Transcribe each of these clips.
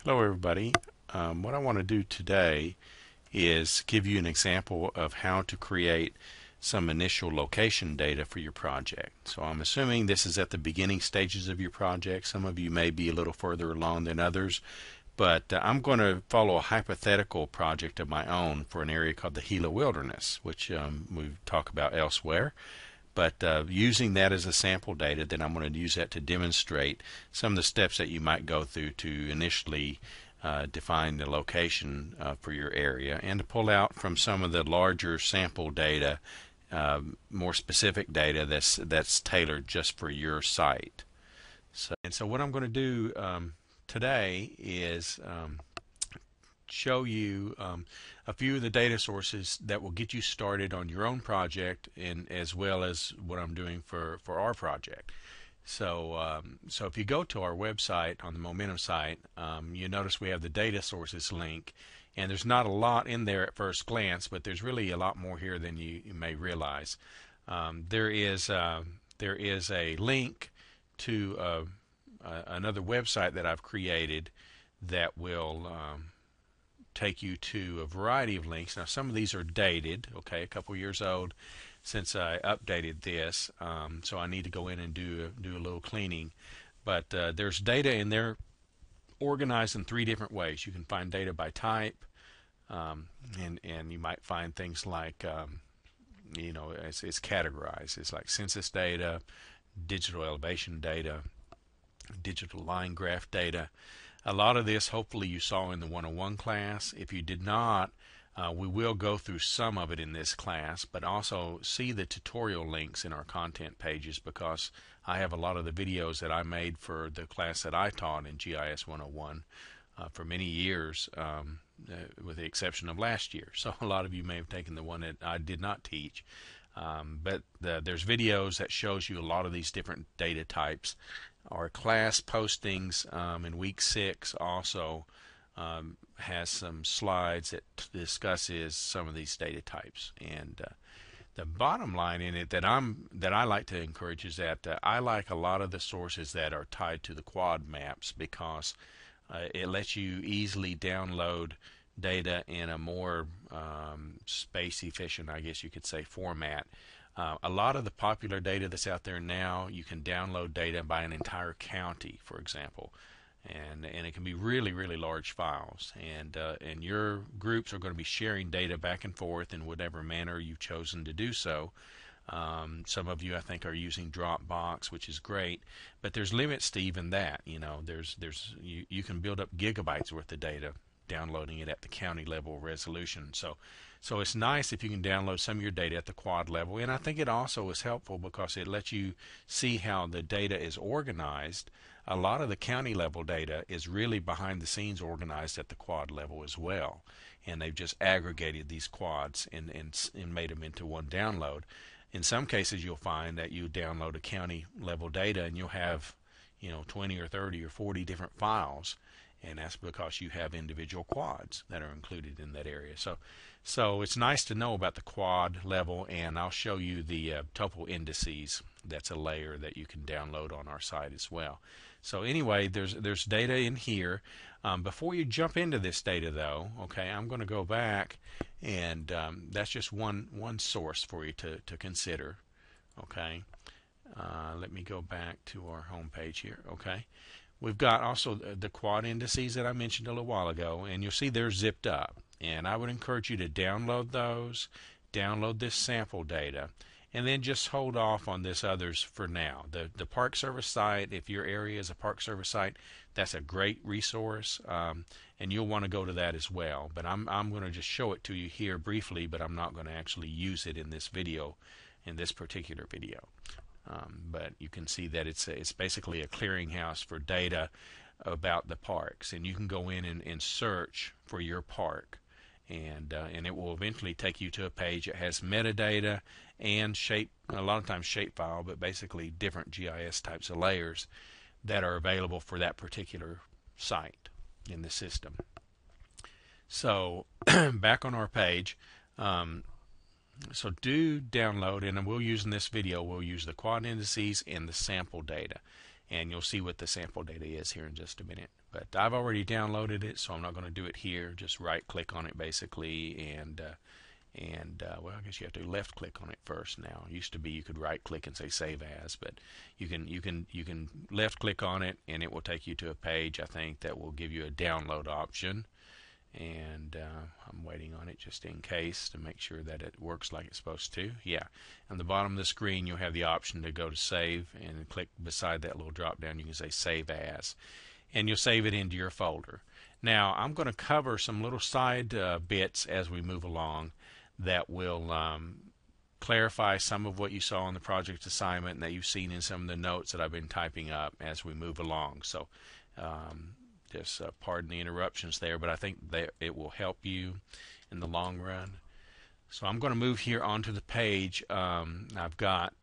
Hello everybody. What I want to do today is give you an example of how to create some initial location data for your project. So I'm assuming this is at the beginning stages of your project. Some of you may be a little further along than others, but I'm going to follow a hypothetical project of my own for an area called the Gila Wilderness, which we talk about elsewhere. But using that as a sample data, then I'm going to use that to demonstrate some of the steps that you might go through to initially define the location for your area, and to pull out from some of the larger sample data more specific data that's tailored just for your site. So what I'm going to do today is show you a few of the data sources that will get you started on your own project, and as well as what I'm doing for our project. So if you go to our website on the Momentum site, you notice we have the data sources link, and there's not a lot in there at first glance, but there's really a lot more here than you may realize. There is a link to another website that I've created that will take you to a variety of links. Now, some of these are dated, okay, a couple years old since I updated this, so I need to go in and do a little cleaning. But there's data in there organized in three different ways. You can find data by type, and you might find things like it's categorized. It's like census data, digital elevation data, digital line graph data. A lot of this hopefully you saw in the 101 class. If you did not, we will go through some of it in this class, but also see the tutorial links in our content pages, because I have a lot of the videos that I made for the class that I taught in GIS 101 for many years, with the exception of last year. So a lot of you may have taken the one that I did not teach. But there's videos that shows you a lot of these different data types. Our class postings in week 6 also has some slides that discusses some of these data types. And the bottom line in it that I like to encourage is that I like a lot of the sources that are tied to the quad maps, because it lets you easily download data in a more space efficient, I guess you could say, format. A lot of the popular data that's out there now, you can download data by an entire county, for example, and it can be really, really large files. And your groups are going to be sharing data back and forth in whatever manner you've chosen to do so. Some of you, I think, are using Dropbox, which is great, but there's limits to even that. You can build up gigabytes worth of data downloading it at the county level resolution. So it's nice if you can download some of your data at the quad level, and I think it also is helpful because it lets you see how the data is organized. A lot of the county level data is really behind the scenes organized at the quad level as well, and they've just aggregated these quads and made them into one download. In some cases, you'll find that you download a county level data and you'll have 20 or 30 or 40 different files, and that's because you have individual quads that are included in that area. So it's nice to know about the quad level, and I'll show you the tuple indices. That's a layer that you can download on our site as well. So anyway, there's data in here. Before you jump into this data, though, okay, I'm going to go back, and that's just one source for you to consider. Okay, let me go back to our home page here. Okay. We've got also the quad indices that I mentioned a little while ago, and you'll see they're zipped up. And I would encourage you to download those, download this sample data, and then just hold off on this others for now. The Park Service site, if your area is a Park Service site, that's a great resource, and you'll want to go to that as well. But I'm going to just show it to you here briefly, but I'm not going to actually use it in this video, in this particular video. But you can see that it's basically a clearinghouse for data about the parks, and you can go in and search for your park, and it will eventually take you to a page that has metadata and shape, a lot of times shapefile, but basically different GIS types of layers that are available for that particular site in the system. So back on our page, so do download, and we'll use in this video, we'll use the quad indices and the sample data. and you'll see what the sample data is here in just a minute. But I've already downloaded it, so I'm not going to do it here. Just right click on it basically, and well, I guess you have to left click on it first now. It used to be you could right click and say save as, but you can left click on it and it will take you to a page, I think, that will give you a download option. And I'm waiting on it just in case to make sure that it works like it's supposed to. Yeah, on the bottom of the screen you'll have the option to go to save, and click beside that little drop down you can say save as, and you'll save it into your folder. Now I'm going to cover some little side bits as we move along that will clarify some of what you saw on the project assignment and that you've seen in some of the notes that I've been typing up as we move along. So just pardon the interruptions there, but I think that it will help you in the long run. So I'm going to move here onto the page. I've got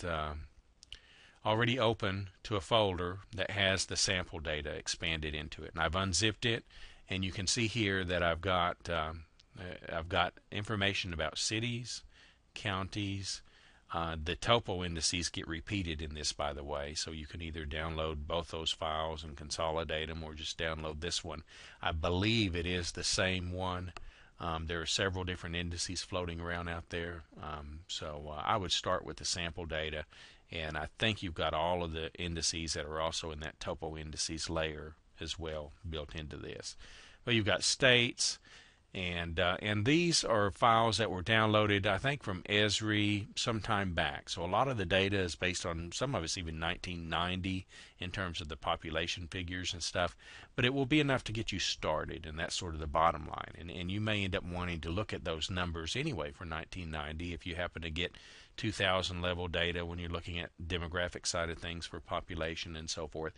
already open to a folder that has the sample data expanded into it, and I've unzipped it, and you can see here that I've got information about cities, counties. The topo indices get repeated in this, by the way, so you can either download both those files and consolidate them, or just download this one. I believe it is the same one. There are several different indices floating around out there, so I would start with the sample data, and I think you've got all of the indices that are also in that topo indices layer as well built into this. But you've got states, and these are files that were downloaded, I think, from Esri some time back. So a lot of the data is based on, some of it's even 1990 in terms of the population figures and stuff. But it will be enough to get you started, and that's sort of the bottom line. And you may end up wanting to look at those numbers anyway for 1990 if you happen to get 2000 level data when you're looking at demographic side of things for population and so forth.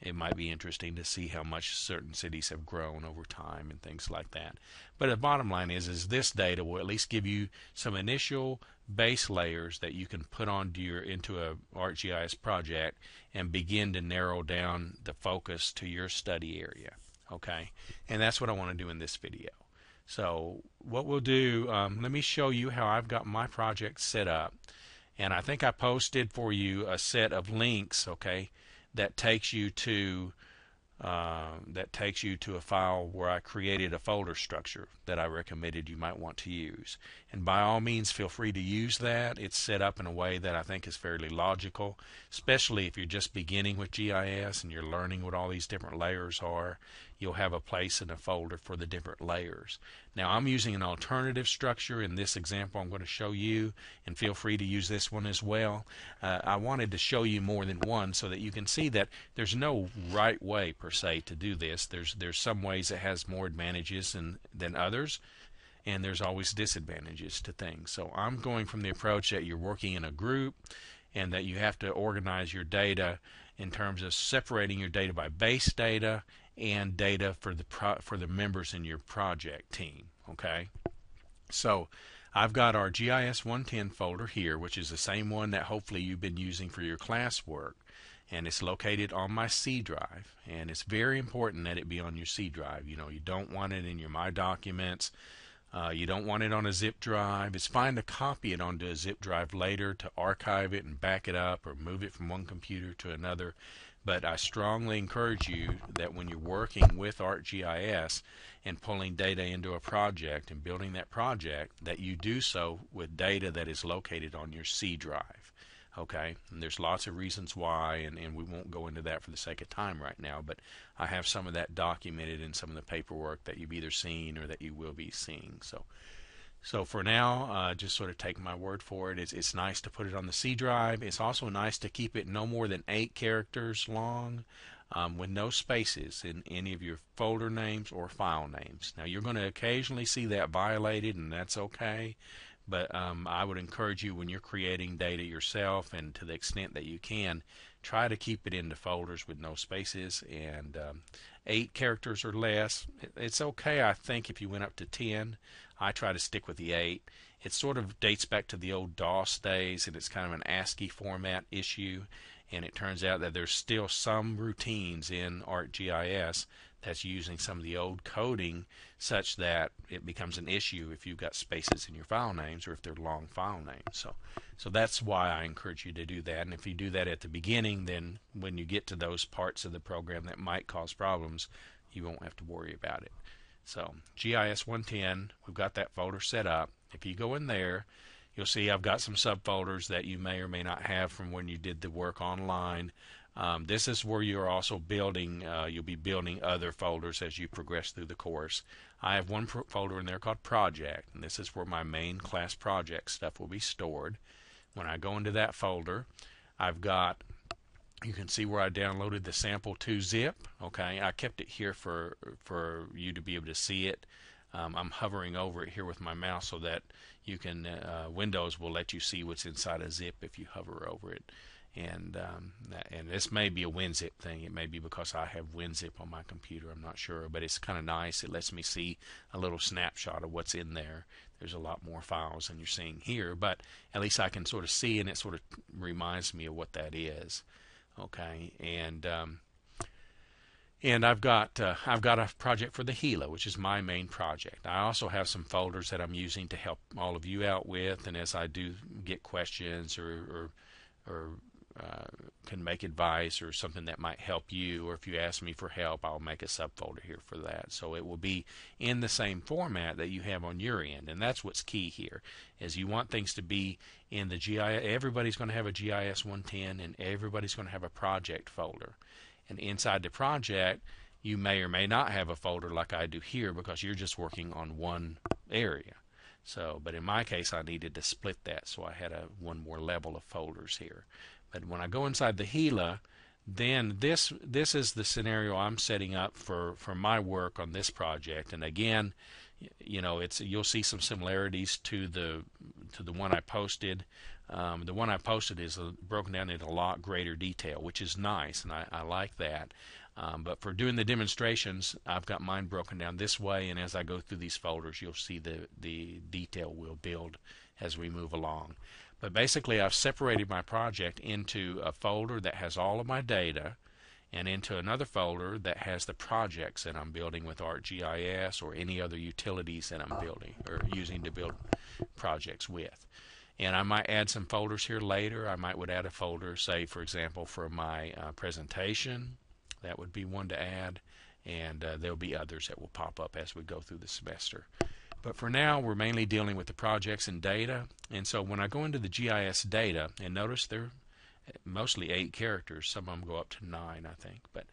It might be interesting to see how much certain cities have grown over time and things like that. But the bottom line is this data will at least give you some initial base layers that you can put into a ArcGIS project and begin to narrow down the focus to your study area. Okay, and that's what I want to do in this video. So what we'll do, let me show you how I've got my project set up. And I think I posted for you a set of links, okay, that takes you to a file where I created a folder structure that I recommended you might want to use. And by all means, feel free to use that. It's set up in a way that I think is fairly logical, especially if you're just beginning with GIS and you're learning what all these different layers are. You'll have a place in a folder for the different layers. Now I'm using an alternative structure in this example I'm going to show you, and feel free to use this one as well. I wanted to show you more than one so that you can see that there's no right way per se to do this. There's some ways it has more advantages than others, and there's always disadvantages to things. So I'm going from the approach that you're working in a group and that you have to organize your data in terms of separating your data by base data and data for the members in your project team. Okay, so I've got our GIS-110 folder here, which is the same one that hopefully you've been using for your classwork, and it's located on my C drive. And it's very important that it be on your C drive. You know, you don't want it in your My Documents. You don't want it on a zip drive. It's fine to copy it onto a zip drive later to archive it and back it up or move it from one computer to another. But I strongly encourage you that when you're working with ArcGIS and pulling data into a project and building that project, that you do so with data that is located on your C drive. Okay, and there's lots of reasons why, and we won't go into that for the sake of time right now, but I have some of that documented in some of the paperwork that you've either seen or that you will be seeing. So for now, just sort of take my word for it. It's nice to put it on the C drive. It's also nice to keep it no more than 8 characters long, with no spaces in any of your folder names or file names. Now you're going to occasionally see that violated, and that's okay. But I would encourage you, when you're creating data yourself, and to the extent that you can, try to keep it into folders with no spaces, and 8 characters or less. It's okay, I think, if you went up to 10. I try to stick with the 8. It sort of dates back to the old DOS days, and it's kind of an ASCII format issue. And it turns out that there's still some routines in ArcGIS that's using some of the old coding such that it becomes an issue if you've got spaces in your file names or if they're long file names. So that's why I encourage you to do that. And if you do that at the beginning, then when you get to those parts of the program that might cause problems, you won't have to worry about it. So GIS-110, we've got that folder set up. If you go in there, you'll see I've got some subfolders that you may or may not have from when you did the work online. This is where you're also building, you'll be building other folders as you progress through the course. I have one folder in there called Project, and this is where my main class project stuff will be stored. When I go into that folder, I've got, you can see where I downloaded the sample2 zip. Okay, I kept it here for you to be able to see it. I'm hovering over it here with my mouse so that you can, Windows will let you see what's inside a zip if you hover over it. And this may be a WinZip thing. It may be because I have WinZip on my computer. I'm not sure, but it's kind of nice. It lets me see a little snapshot of what's in there. There's a lot more files than you're seeing here, but at least I can sort of see, and it sort of reminds me of what that is. Okay, and I've got a project for the Gila, which is my main project. I also have some folders that I'm using to help all of you out with, and as I do get questions or can make advice or something that might help you, or if you ask me for help, I'll make a subfolder here for that. So it will be in the same format that you have on your end, and that's what's key here, is you want things to be in the GIS. Everybody's going to have a GIS-110, and everybody's going to have a project folder. And inside the project, you may or may not have a folder like I do here because you're just working on one area. So, but in my case, I needed to split that, so I had one more level of folders here. But when I go inside the Gila, then this is the scenario I'm setting up for my work on this project. And again, you know, you'll see some similarities to the one I posted. The one I posted is broken down into a lot greater detail, which is nice, and I like that. But for doing the demonstrations, I've got mine broken down this way, and as I go through these folders, you'll see the detail will build as we move along. But basically, I've separated my project into a folder that has all of my data, and into another folder that has the projects that I'm building with ArcGIS or any other utilities that I'm building or using to build projects with. And I might add some folders here later. I would add a folder, say, for example, for my presentation. That would be one to add, and there'll be others that will pop up as we go through the semester. But for now, we're mainly dealing with the projects and data. And so when I go into the GIS data, and notice they're mostly 8 characters. Some of them go up to 9, I think. But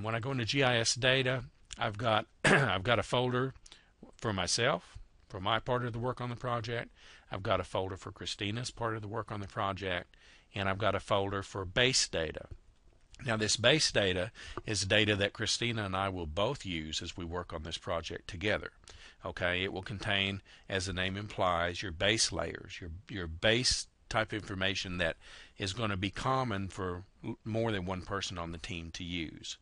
when I go into GIS data, I've got I've got a folder for myself, for my part of the work on the project. I've got a folder for Christina's part of the work on the project, and I've got a folder for base data. Now, this base data is data that Christina and I will both use as we work on this project together. Okay, it will contain, as the name implies, your base layers, your base type information that is going to be common for more than one person on the team to use.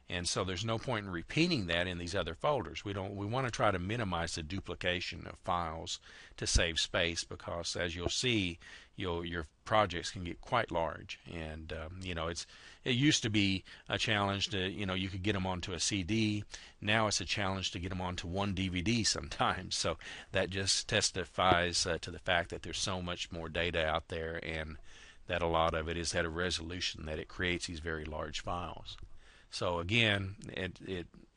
And so there's no point in repeating that in these other folders. We want to try to minimize the duplication of files to save space, because as you'll see, your projects can get quite large. And you know, it used to be a challenge to, you could get them onto a CD. Now it's a challenge to get them onto one DVD sometimes. So that just testifies to the fact that there's so much more data out there, and that a lot of it is at a resolution that it creates these very large files. So again,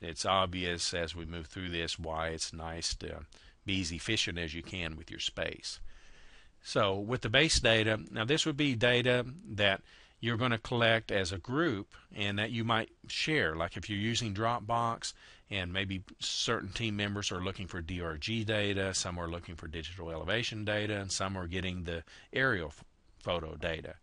it's obvious as we move through this why it's nice to be as efficient as you can with your space. So with the base data, now this would be data that you're going to collect as a group and that you might share. Like if you're using Dropbox and maybe certain team members are looking for DRG data, some are looking for digital elevation data, and some are getting the aerial photo data.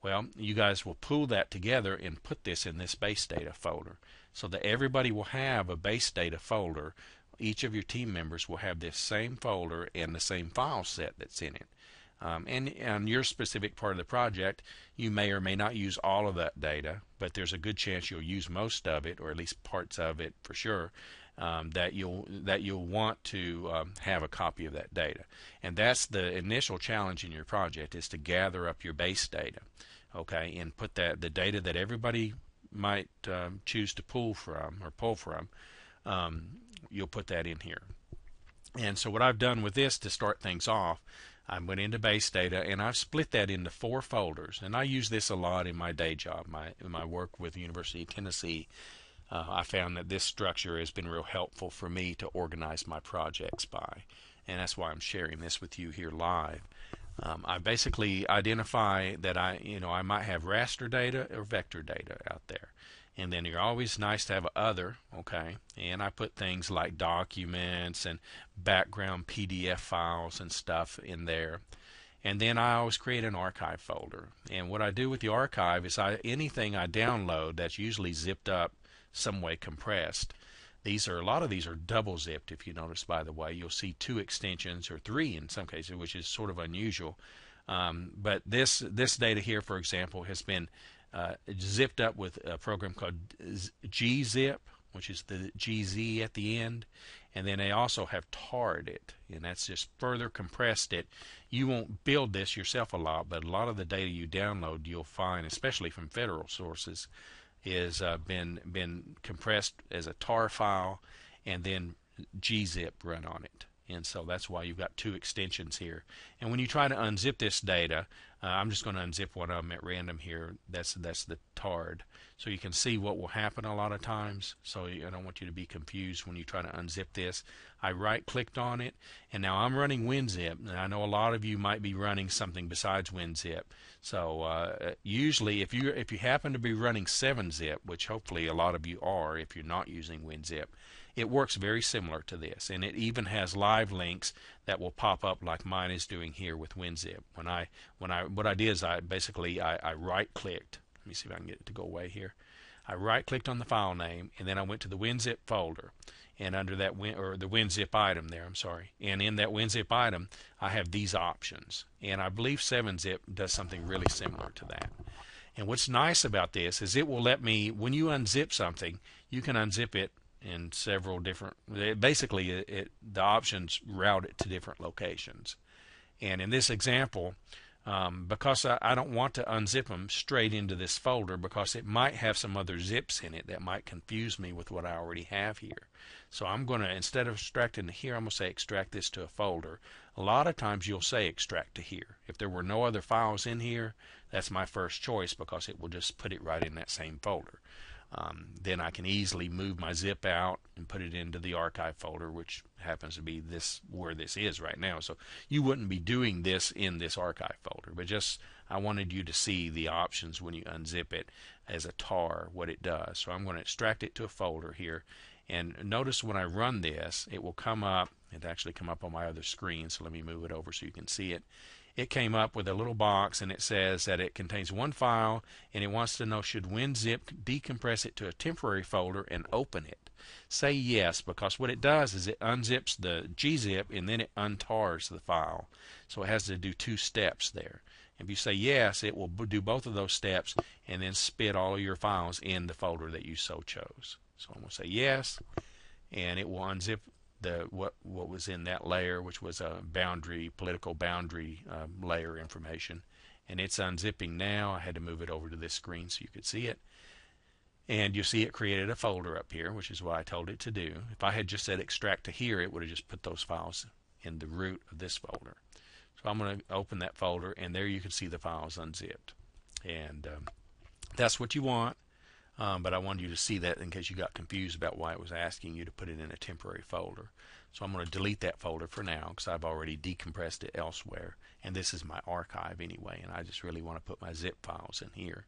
Well, you guys will pool that together and put this in this base data folder so that everybody will have a base data folder. Each of your team members will have this same folder and the same file set that's in it. And on your specific part of the project, you may or may not use all of that data, but there's a good chance you'll use most of it, or at least parts of it for sure. that you'll want to have a copy of that data. And that's the initial challenge in your project, is to gather up your base data, okay, and put the data that everybody might choose to pull from, you'll put that in here. And so what I've done with this to start things off, I went into base data and I've split that into 4 folders. And I use this a lot in my day job, in my work with the University of Tennessee. I found that this structure has been real helpful for me to organize my projects by, and that's why I'm sharing this with you here live. I basically identify that I might have raster data or vector data out there, and then you're always nice to have other, okay, and I put things like documents and background PDF files and stuff in there. And then I always create an archive folder, and what I do with the archive is anything I download that's usually zipped up, some way compressed. A lot of these are double zipped. If you notice, by the way, you'll see 2 extensions, or 3 in some cases, which is sort of unusual. But this data here, for example, has been zipped up with a program called gzip, which is the GZ at the end, and then they also have tarred it, and that's just further compressed it. You won't build this yourself a lot, but a lot of the data you download, you'll find, especially from federal sources, is been compressed as a tar file and then gzip run on it. And so that's why you've got 2 extensions here. And when you try to unzip this data, I'm just going to unzip one of them at random here. That's the tarred. So you can see what will happen a lot of times. So I don't want you to be confused when you try to unzip this. I right-clicked on it, and now I'm running WinZip. And I know a lot of you might be running something besides WinZip. So usually, if you happen to be running 7-zip, which hopefully a lot of you are if you're not using WinZip, it works very similar to this, and it even has live links that will pop up like mine is doing here with WinZip. What I did is I right-clicked. Let me see if I can get it to go away here. I right-clicked on the file name, and then I went to the WinZip folder, and under that the WinZip item there, I'm sorry, and in that WinZip item, I have these options, and I believe 7-zip does something really similar to that. And what's nice about this is it will let me, when you unzip something, you can unzip it in several different, basically the options route it to different locations. And in this example, because I don't want to unzip them straight into this folder, because it might have some other zips in it that might confuse me with what I already have here. So I'm going to, instead of extracting to here, I'm going to say extract this to a folder. A lot of times you'll say extract to here. If there were no other files in here, that's my first choice, because it will just put it right in that same folder. Then I can easily move my zip out and put it into the archive folder, which happens to be where this is right now. So you wouldn't be doing this in this archive folder, but just I wanted you to see the options when you unzip it as a tar, what it does. So I'm going to extract it to a folder here, and notice when I run this, it will come up. It actually come up on my other screen, so let me move it over so you can see it. It came up with a little box, and it says that it contains 1 file, and it wants to know, should WinZip decompress it to a temporary folder and open it? Say yes, because what it does is it unzips the gzip and then it untars the file. So it has to do 2 steps there. If you say yes, it will do both of those steps and then spit all of your files in the folder that you so chose. So I'm going to say yes, and it will unzip what was in that layer, which was a political boundary layer information, and it's unzipping now. I had to move it over to this screen so you could see it, and you see it created a folder up here, which is what I told it to do. If I had just said extract to here, it would have just put those files in the root of this folder. So I'm going to open that folder, and there you can see the files unzipped, and that's what you want. But I wanted you to see that in case you got confused about why it was asking you to put it in a temporary folder. So I'm going to delete that folder for now, because I've already decompressed it elsewhere, and this is my archive anyway, and I just really want to put my zip files in here.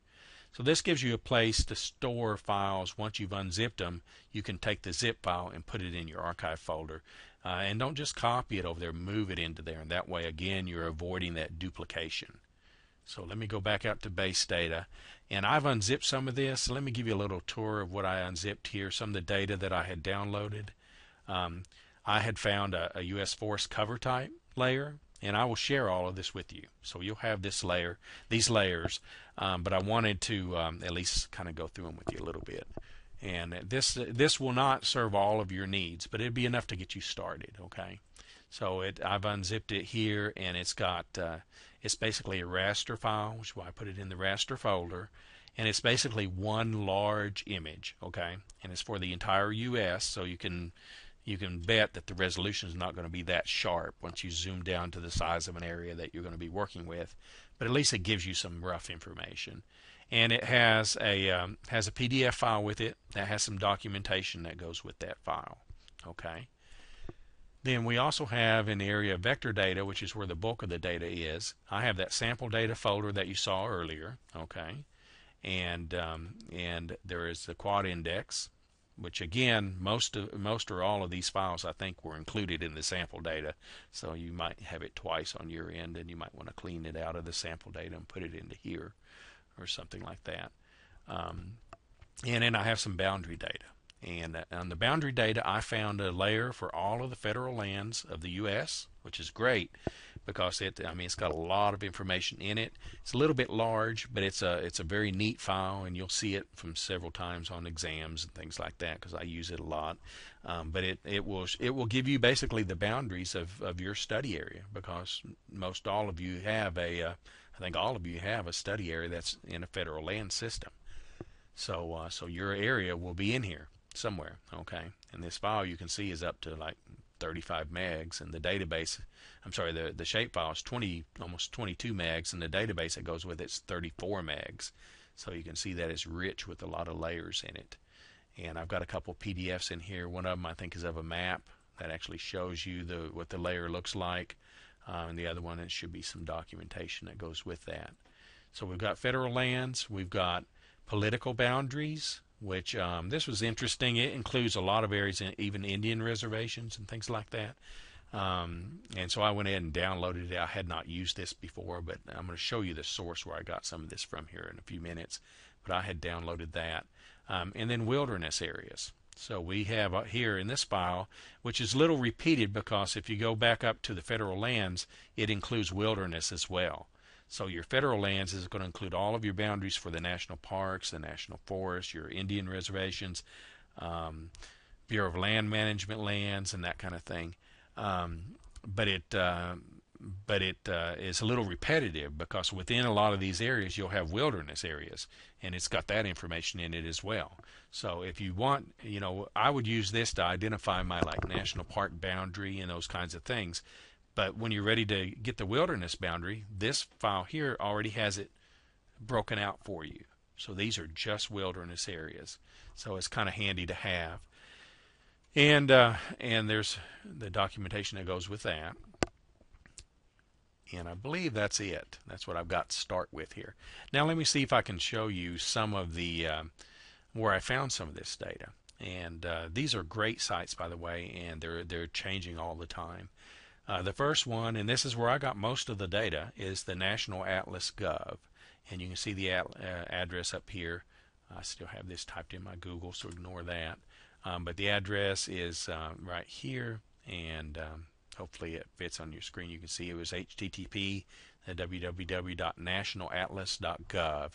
So this gives you a place to store files. Once you've unzipped them, you can take the zip file and put it in your archive folder, and don't just copy it over there, move it into there, and that way again you're avoiding that duplication. So let me go back out to base data, and I've unzipped some of this. So let me give you a little tour of what I unzipped here, some of the data that I had downloaded. I had found a U.S. Forest cover type layer, and I will share all of this with you. So you'll have these layers, but I wanted to at least kind of go through them with you a little bit. And this will not serve all of your needs, but it'd be enough to get you started. Okay, so I've unzipped it here, and it's got it's basically a raster file, which is why I put it in the raster folder, and it's basically one large image. Okay, and it's for the entire U.S., so you can bet that the resolution is not going to be that sharp once you zoom down to the size of an area that you're going to be working with, but at least it gives you some rough information. And it has a PDF file with it that has some documentation that goes with that file. Okay. Then we also have in the area of vector data, which is where the bulk of the data is. I have that sample data folder that you saw earlier. Okay, and there is the quad index, which again most or all of these files I think were included in the sample data, so you might have it twice on your end, and you might want to clean it out of the sample data and put it into here or something like that. And then I have some boundary data, and on the boundary data I found a layer for all of the federal lands of the U.S., which is great because it's got a lot of information in it. It's a little bit large, but it's a very neat file, and you'll see it from several times on exams and things like that because I use it a lot. But it will give you basically the boundaries of your study area, because most all of you have I think all of you have a study area that's in a federal land system. So your area will be in here somewhere. Okay, and this file you can see is up to like 35 megs, and the database, I'm sorry, the shape file is almost 22 megs, and the database that goes with it's 34 megs. So you can see that it's rich with a lot of layers in it. And I've got a couple PDFs in here. One of them I think is of a map that actually shows you what the layer looks like, and the other one, it should be some documentation that goes with that. So we've got federal lands, we've got political boundaries, which this was interesting. It includes a lot of areas, even Indian reservations and things like that. And so I went ahead and downloaded it. I had not used this before, but I'm going to show you the source where I got some of this from here in a few minutes. But I had downloaded that. And then wilderness areas. So we have here in this file, which is a little repeated because if you go back up to the federal lands, it includes wilderness as well. So your federal lands is going to include all of your boundaries for the national parks, the national forests, your Indian reservations, Bureau of Land Management lands, and that kind of thing. But it is a little repetitive because within a lot of these areas you'll have wilderness areas, and it's got that information in it as well. So if you want, I would use this to identify my national park boundary and those kinds of things. But when you're ready to get the wilderness boundary, this file here already has it broken out for you. So these are just wilderness areas. So it's kind of handy to have. And there's the documentation that goes with that. And I believe that's it. That's what I've got to start with here. Now let me see if I can show you some of the where I found some of this data. And these are great sites, by the way, and they're changing all the time. The first one, and this is where I got most of the data, is the National Atlas Gov. And you can see the address up here. I still have this typed in my Google, so ignore that. But the address is right here, and hopefully it fits on your screen. You can see it was http www.nationalatlas.gov.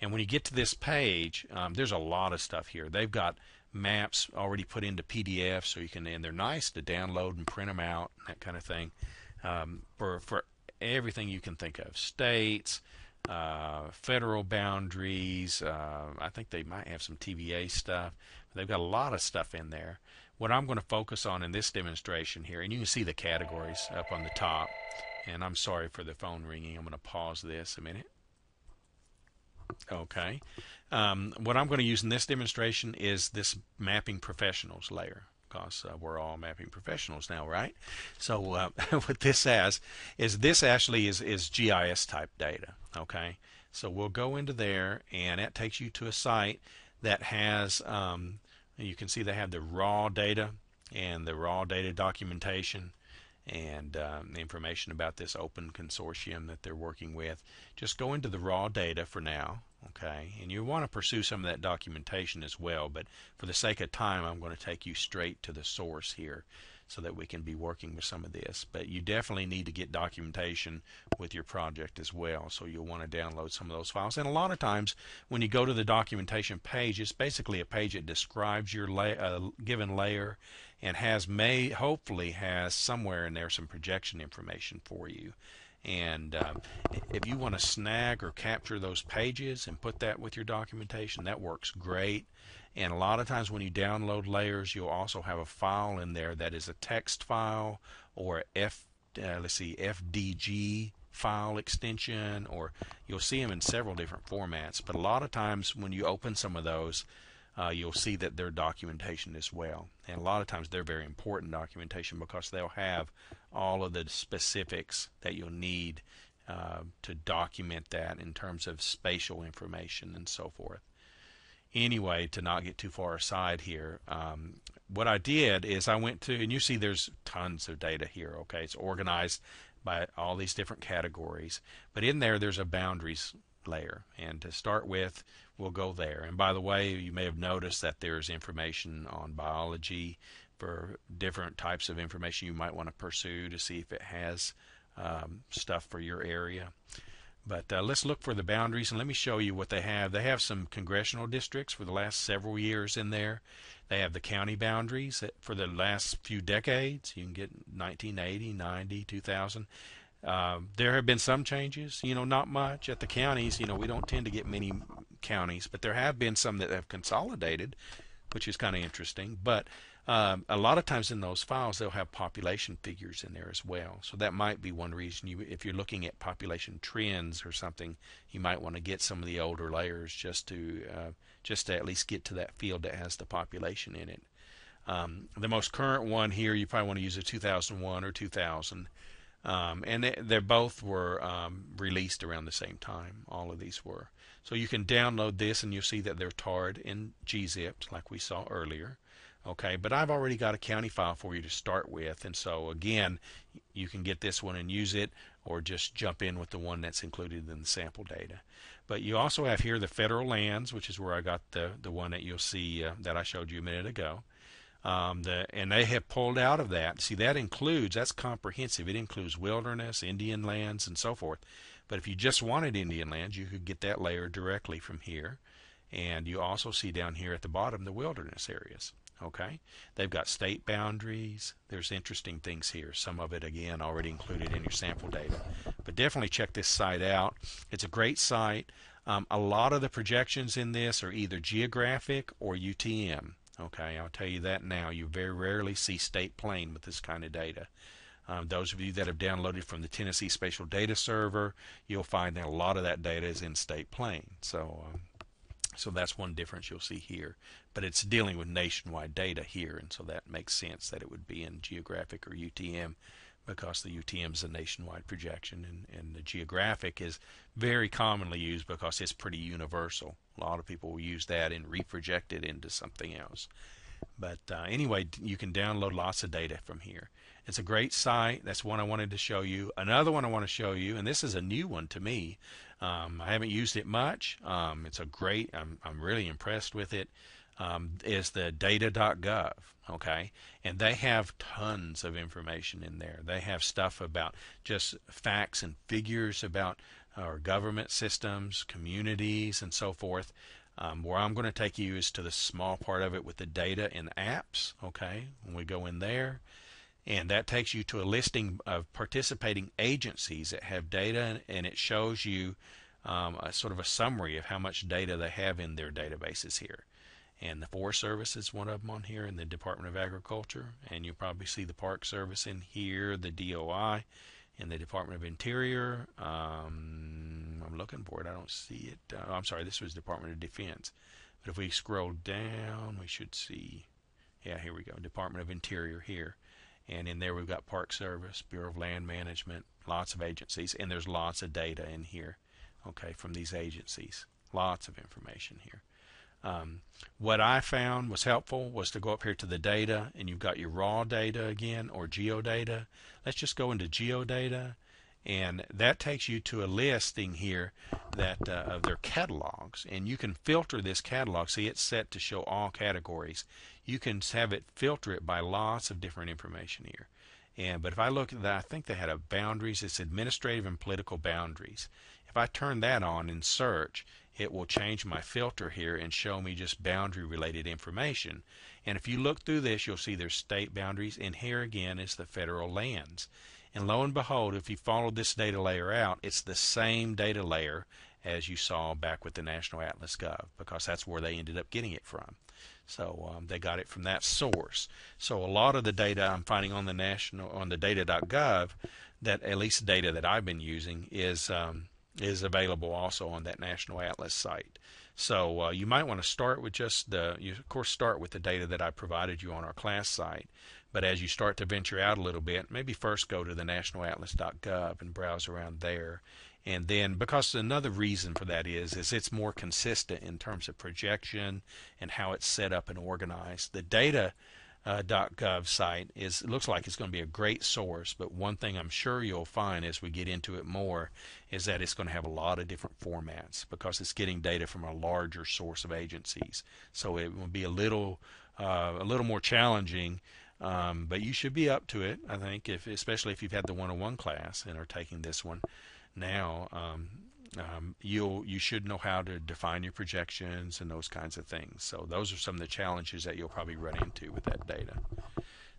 And when you get to this page, there's a lot of stuff here. They've got maps already put into PDF, so you can, and they're nice to download and print them out, that kind of thing, for everything you can think of. States, federal boundaries, I think they might have some TVA stuff. They've got a lot of stuff in there. What I'm going to focus on in this demonstration here, and you can see the categories up on the top, and I'm sorry for the phone ringing. I'm going to pause this a minute. Okay. What I'm going to use in this demonstration is this mapping professionals layer, because we're all mapping professionals now, right? So what this has is this actually is GIS type data. Okay. So we'll go into there, and that takes you to a site that has, you can see they have the raw data and the raw data documentation, and information about this open consortium that they're working with. Just go into the raw data for now, okay? And you want to pursue some of that documentation as well, but for the sake of time, I'm going to take you straight to the source here. so that we can be working with some of this. But you definitely need to get documentation with your project as well, so you'll want to download some of those files. And a lot of times when you go to the documentation page, it's basically a page that describes your given layer and hopefully has somewhere in there some projection information for you. And if you want to snag or capture those pages and put that with your documentation, that works great. And a lot of times when you download layers, you'll also have a file in there that is a text file or FDG file extension, or you'll see them in several different formats. But a lot of times when you open some of those, you'll see that they're documentation as well. And a lot of times they're very important documentation because they'll have all of the specifics that you'll need to document that in terms of spatial information and so forth. Anyway, to not get too far aside here, what I did is I went to, and you see there's tons of data here, okay? It's organized by all these different categories. But in there's a boundaries layer. And to start with, we'll go there. And by the way, you may have noticed that there's information on biology for different types of information you might want to pursue to see if it has stuff for your area. But let's look for the boundaries, and let me show you what they have. They have some congressional districts for the last several years in there. They have the county boundaries for the last few decades. You can get 1980, 90, 2000. There have been some changes, not much. At the counties, we don't tend to get many counties, but there have been some that have consolidated, which is kind of interesting. But a lot of times in those files, they'll have population figures in there as well. So that might be one reason if you're looking at population trends or something, you might want to get some of the older layers just to at least get to that field that has the population in it. The most current one here, you probably want to use a 2001 or 2000. And they both were released around the same time. All of these were. So you can download this and you'll see that they're tarred in gzipped like we saw earlier. Okay, but I've already got a county file for you to start with, and so again, you can get this one and use it, or just jump in with the one that's included in the sample data. But you also have here the federal lands, which is where I got the one that you'll see that I showed you a minute ago. And they have pulled out of that. See, that's comprehensive. It includes wilderness, Indian lands, and so forth. But if you just wanted Indian lands, you could get that layer directly from here. And you also see down here at the bottom the wilderness areas. Okay, they've got state boundaries. There's interesting things here. Some of it, again, already included in your sample data. But definitely check this site out. It's a great site. A lot of the projections in this are either geographic or UTM. Okay, I'll tell you that now. You very rarely see state plane with this kind of data. Those of you that have downloaded from the Tennessee Spatial Data Server, you'll find that a lot of that data is in state plane. So that's one difference you'll see here. But it's dealing with nationwide data here, and so that makes sense that it would be in geographic or UTM, because the UTM is a nationwide projection, and the geographic is very commonly used because it's pretty universal. A lot of people will use that and reproject it into something else. But anyway, you can download lots of data from here. It's a great site. That's one I wanted to show you. Another one I want to show you, and this is a new one to me. I haven't used it much. It's a great, I'm really impressed with it, is the data.gov. Okay, and they have tons of information in there. They have stuff about just facts and figures about our government systems, communities, and so forth. Where I'm going to take you is to the small part of it with the data and apps. Okay, when we go in there, and that takes you to a listing of participating agencies that have data, and it shows you a sort of a summary of how much data they have in their databases here. And the Forest Service is one of them on here, and the Department of Agriculture, and you'll probably see the Park Service in here, the DOI, and the Department of Interior. I'm looking for it. I don't see it. I'm sorry, this was Department of Defense. But if we scroll down, we should see, yeah, here we go, Department of Interior here. And in there we've got Park Service, Bureau of Land Management, lots of agencies, and there's lots of data in here, okay, from these agencies. Lots of information here. What I found was helpful was to go up here to the data, and you've got your raw data again, or geodata. Let's just go into geodata, and that takes you to a listing here that of their catalogs, and you can filter this catalog. See, it's set to show all categories. You can have it filter it by lots of different information here. But if I look at that, I think they had a boundaries. It's administrative and political boundaries. If I turn that on and search, it will change my filter here and show me just boundary related information. And if you look through this, you'll see there's state boundaries, and here again is the federal lands. And lo and behold, if you follow this data layer out, it's the same data layer as you saw back with the National Atlas Gov, because that's where they ended up getting it from. So they got it from that source. So a lot of the data I'm finding on the data.gov, that at least the data that I've been using, is available also on that National Atlas site. So you might want to start with just you of course start with the data that I provided you on our class site, but as you start to venture out a little bit, maybe first go to the nationalatlas.gov and browse around there. And then, because another reason for that is it's more consistent in terms of projection and how it's set up and organized. The data.gov site looks like it's going to be a great source, but one thing I'm sure you'll find as we get into it more is that it's going to have a lot of different formats, because it's getting data from a larger source of agencies. So it will be a little more challenging, but you should be up to it, I think, especially if you've had the 101 class and are taking this one now. You should know how to define your projections and those kinds of things. So those are some of the challenges that you'll probably run into with that data.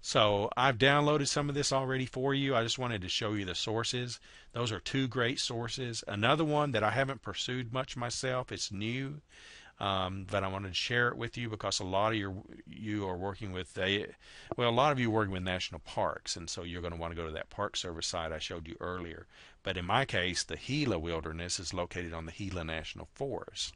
So I've downloaded some of this already for you. I just wanted to show you the sources. Those are two great sources. Another one that I haven't pursued much myself, it's new, but I wanted to share it with you because a lot of you are working with a lot of you are working with national parks, and so you're going to want to go to that Park Service site I showed you earlier. But in my case, the Gila Wilderness is located on the Gila National Forest,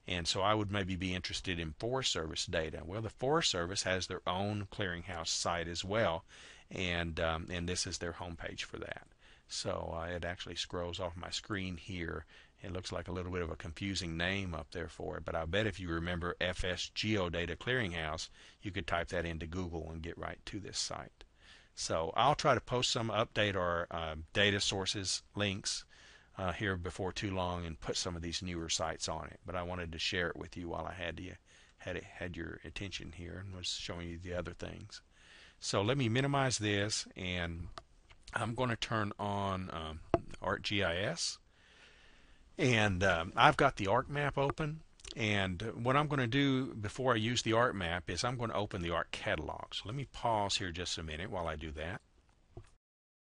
and so I would maybe be interested in Forest Service data. Well, the Forest Service has their own clearinghouse site as well, and this is their homepage for that. So it actually scrolls off my screen here. It looks like a little bit of a confusing name up there for it, but I bet if you remember FS Geodata Clearinghouse, you could type that into Google and get right to this site. So I'll try to post some update our data sources links here before too long and put some of these newer sites on it. But I wanted to share it with you while I had your attention here and was showing you the other things. So let me minimize this, and I'm going to turn on ArcGIS. And I've got the ArcMap open, and what I'm going to do before I use the ArcMap is I'm going to open the Arc catalog. So let me pause here just a minute while I do that.